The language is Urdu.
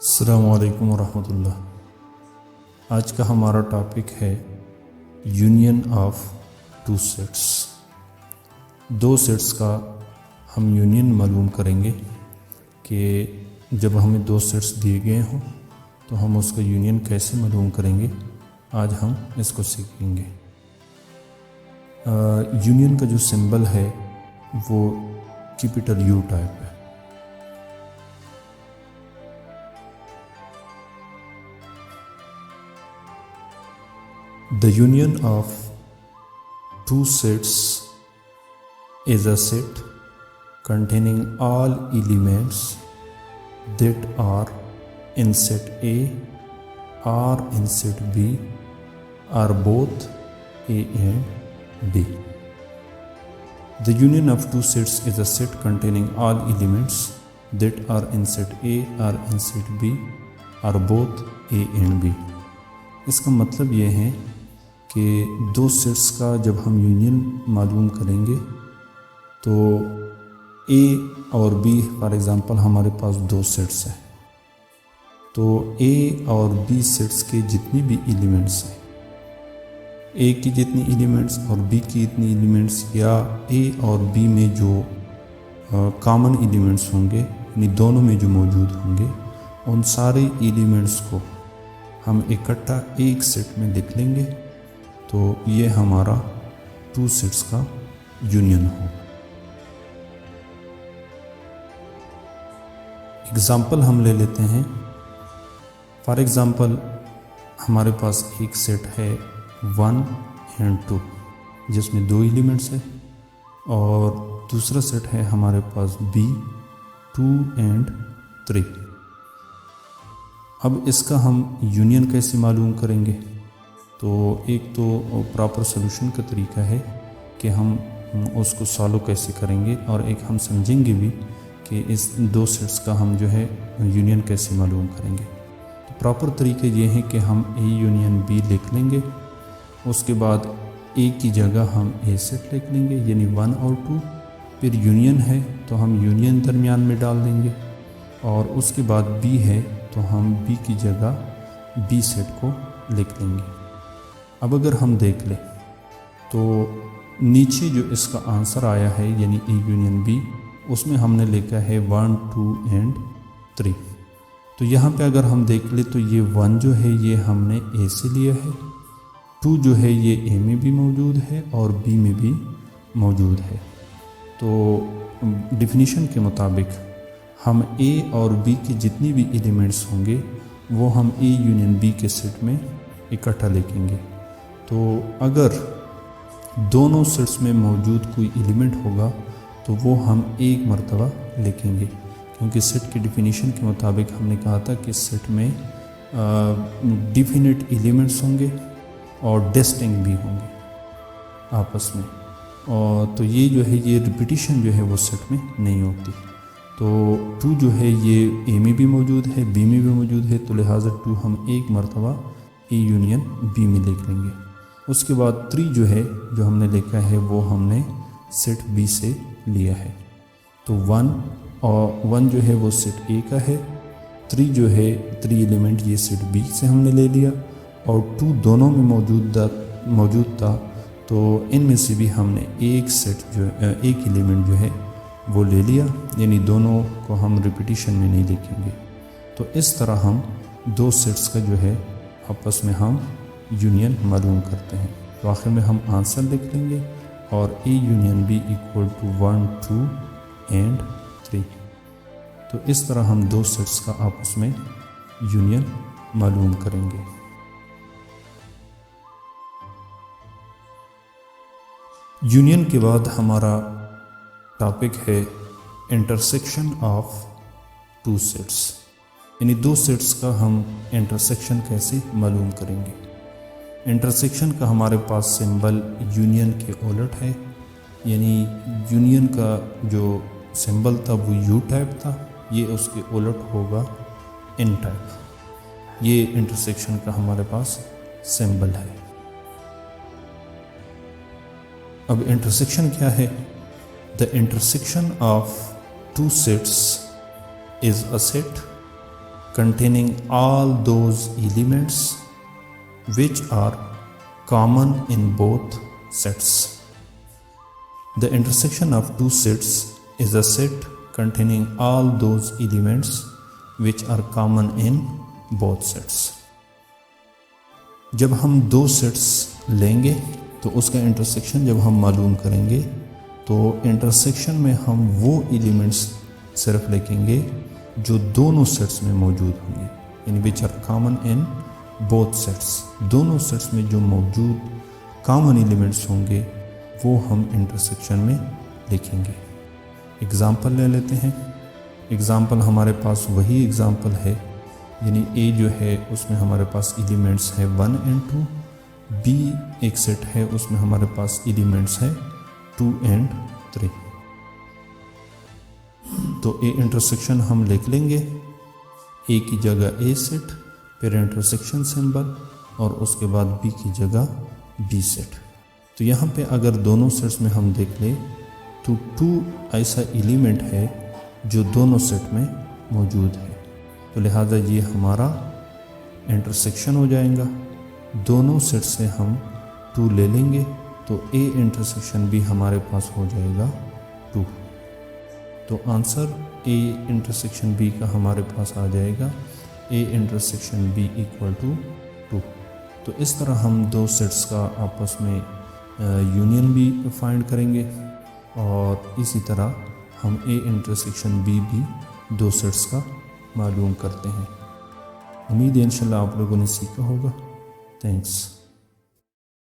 السلام علیکم ورحمۃ اللہ۔ آج کا ہمارا ٹاپک ہے یونین آف ٹو سیٹس۔ دو سیٹس کا ہم یونین معلوم کریں گے کہ جب ہمیں دو سیٹس دیے گئے ہوں تو ہم اس کا یونین کیسے معلوم کریں گے، آج ہم اس کو سیکھیں گے۔ یونین کا جو سمبل ہے وہ کیپٹل یو ٹائپ ہے۔ The union of two sets is a set containing all elements that are in set A or in set B or both A and B. The union of two sets is a set containing all elements that are in set A or in set B or both A and B. اس کا مطلب یہ ہے کہ دو سیٹس کا جب ہم یونین معلوم کریں گے تو اے اور بی فار ایگزامپل ہمارے پاس دو سیٹس ہیں، تو اے اور بی سیٹس کے جتنی بھی ایلیمنٹس ہیں، اے کی جتنی ایلیمنٹس اور بی کی اتنی ایلیمنٹس، یا اے اور بی میں جو کامن ایلیمنٹس ہوں گے یعنی دونوں میں جو موجود ہوں گے، ان سارے ایلیمنٹس کو ہم اکٹھا ایک سیٹ میں لکھ لیں گے تو یہ ہمارا ٹو سیٹس کا یونین ہو۔ اگزامپل ہم لے لیتے ہیں۔ فار ایگزامپل ہمارے پاس ایک سیٹ ہے 1 and 2 جس میں دو ایلیمنٹس ہیں، اور دوسرا سیٹ ہے ہمارے پاس B 2 and 3۔ اب اس کا ہم یونین کیسے معلوم کریں گے؟ تو ایک تو پراپر سولوشن کا طریقہ ہے کہ ہم اس کو سالو کیسے کریں گے، اور ایک ہم سمجھیں گے بھی کہ اس دو سیٹس کا ہم جو ہے یونین کیسے معلوم کریں گے۔ تو پراپر طریقہ یہ ہے کہ ہم اے یونین بی لکھ لیں گے، اس کے بعد اے کی جگہ ہم اے سیٹ لکھ لیں گے یعنی 1 اور 2، پھر یونین ہے تو ہم یونین درمیان میں ڈال دیں گے، اور اس کے بعد بی ہے تو ہم بی کی جگہ بی سیٹ کو لکھ لیں گے۔ اب اگر ہم دیکھ لیں تو نیچے جو اس کا آنسر آیا ہے یعنی اے یونین بی، اس میں ہم نے لکھا ہے 1 2 and 3۔ تو یہاں پہ اگر ہم دیکھ لیں تو یہ 1 جو ہے یہ ہم نے اے سے لیا ہے، 2 جو ہے یہ اے میں بھی موجود ہے اور بی میں بھی موجود ہے۔ تو ڈیفینیشن کے مطابق ہم اے اور بی کی جتنی بھی ایلیمنٹس ہوں گے وہ ہم اے یونین بی کے سیٹ میں اکٹھا لکھیں گے۔ تو اگر دونوں سیٹس میں موجود کوئی ایلیمنٹ ہوگا تو وہ ہم ایک مرتبہ لکھیں گے، کیونکہ سیٹ کی ڈیفینیشن کے مطابق ہم نے کہا تھا کہ سیٹ میں ڈیفینٹ ایلیمنٹس ہوں گے اور ڈسٹنکٹ بھی ہوں گے آپس میں، اور تو یہ جو ہے یہ ریپیٹیشن جو ہے وہ سیٹ میں نہیں ہوتی۔ تو 2 جو ہے یہ اے میں بھی موجود ہے بی میں بھی موجود ہے، تو لہٰذا 2 ہم ایک مرتبہ اے یونین بی میں لکھ لیں گے۔ اس کے بعد 3 جو ہے جو ہم نے لکھا ہے وہ ہم نے سیٹ بی سے لیا ہے، تو 1 جو ہے وہ سیٹ اے کا ہے، 3 جو ہے 3 ایلیمنٹ یہ سیٹ بی سے ہم نے لے لیا، اور 2 دونوں میں موجود تھا تو ان میں سے بھی ہم نے ایک ایلیمنٹ جو ہے وہ لے لیا، یعنی دونوں کو ہم ریپیٹیشن میں نہیں لکھیں گے۔ تو اس طرح ہم دو سیٹس کا جو ہے آپس میں ہم یونین معلوم کرتے ہیں۔ تو آخر میں ہم آنسر لکھ لیں گے اور A union B equal to 1 2 and 3۔ تو اس طرح ہم دو سیٹس کا آپس میں یونین معلوم کریں گے۔ یونین کے بعد ہمارا ٹاپک ہے انٹرسیکشن آف ٹو سیٹس، یعنی دو سیٹس کا ہم انٹرسیکشن کیسے معلوم کریں گے۔ انٹرسیکشن کا ہمارے پاس سمبل یونین کے الٹ ہے، یعنی یونین کا جو سمبل تھا وہ یو ٹائپ تھا، یہ اس کے الٹ ہوگا ان ٹائپ۔ یہ انٹرسیکشن کا ہمارے پاس سمبل ہے۔ اب انٹرسیکشن کیا ہے؟ The intersection of two sets is a set containing all those elements which are common in both sets. The intersection of two sets is a set containing all those elements which are common in both sets. جب ہم دو سیٹس لیں گے تو اس کا انٹرسیکشن جب ہم معلوم کریں گے تو انٹرسیکشن میں ہم وہ ایلیمنٹس صرف لکھیں گے جو دونوں سیٹس میں موجود ہوں گے، یعنی which are common in both sets. دونوں سیٹس میں جو موجود کامن ایلیمنٹس ہوں گے وہ ہم انٹرسیکشن میں لکھیں گے. اگزامپل لے لیتے ہیں. اگزامپل ہمارے پاس وہی اگزامپل ہے، یعنی اے جو ہے اس میں ہمارے پاس ایلیمنٹس ہے 1 and 2. بی ایک سیٹ ہے، اس میں ہمارے پاس ایلیمنٹس ہے 2 and 3. تو اے انٹرسیکشن ہم لکھ لیں گے، اے کی جگہ اے سیٹ، پھر انٹرسیکشن سمبل، اور اس کے بعد بی کی جگہ بی سیٹ. تو یہاں پہ اگر دونوں سیٹس میں ہم دیکھ لیں تو 2 ایسا ایلیمنٹ ہے جو دونوں سیٹ میں موجود ہے، تو لہٰذا یہ ہمارا انٹرسیکشن ہو جائے گا. دونوں سیٹ سے ہم 2 لے لیں گے تو اے انٹرسیکشن بھی ہمارے پاس ہو جائے گا 2. تو آنسر اے انٹرسیکشن بی کا ہمارے پاس آ جائے گا A intersection B equal to 2. تو اس طرح ہم دو سیٹس کا آپس میں یونین بھی فائنڈ کریں گے، اور اسی طرح ہم اے انٹرسیکشن بی بھی دو سیٹس کا معلوم کرتے ہیں. امید ہے انشاءاللہ آپ لوگوں نے سیکھا ہوگا. تھینکس.